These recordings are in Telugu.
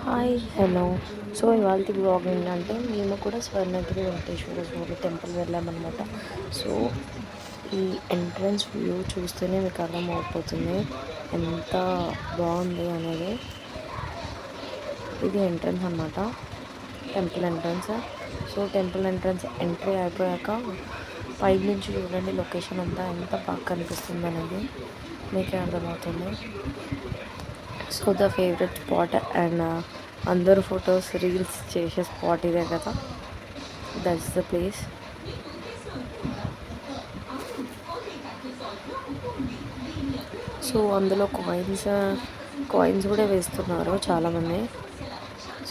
Hi hello. సో ఇవాళ బ్లాగ్ ఏంటంటే మేము కూడా స్వర్ణగిరి వెంకటేశ్వర స్వామి టెంపుల్ వెళ్ళామన్నమాట. సో ఈ ఎంట్రన్స్ వ్యూ చూస్తేనే మీకు అర్థమైపోతుంది ఎంత బాగుంది అనేది. ఇది ఎంట్రన్స్ అన్నమాట, temple entrance. So temple entrance entry అయిపోయాక పైన నుంచి చూడండి లొకేషన్ అంతా ఎంత బాగా కనిపిస్తుంది అనేది మీకే అర్థమవుతుంది. So the favourite spot and అందరు ఫొటోస్ రీల్స్ చేసే స్పాట్ ఇదే కదా, దట్స్ ద ప్లేస్. సో అందులో కాయిన్స్ కూడా వేస్తున్నారు చాలామంది.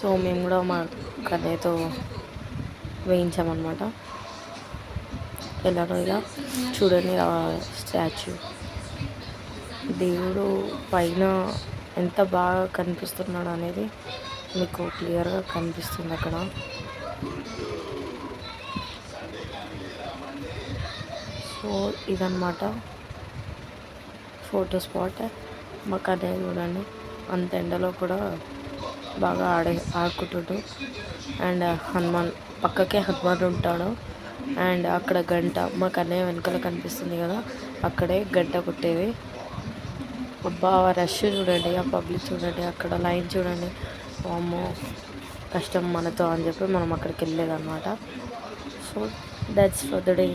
సో మేము కూడా మా కన్నయ్యతో వేయించామన్నమాట. ఎలానో ఇలా చూడండి ఆ స్టాచ్యూ, దేవుడు పైన ఎంత బాగా కనిపిస్తున్నాడు అనేది మీకు క్లియర్గా కనిపిస్తుంది అక్కడ. సో ఇదన్నమాట ఫోటో స్పాట్. మా కన్నయ్య చూడండి అంత ఎండలో కూడా బాగా ఆడుకుంటుండు. అండ్ హనుమాన్ పక్కకే హనుమాన్ ఉంటాడు. అండ్ అక్కడ గంట మా కన్నయ్య వెనకాల కనిపిస్తుంది కదా, అక్కడే గంట కొట్టేది. అబ్బా రష్ చూడండి, ఆ పబ్లిక్ చూడండి, అక్కడ లైన్ చూడండి. అమ్మో కష్టం మనతో అని చెప్పి మనం అక్కడికి వెళ్ళేదన్నమాట. So that's for the day.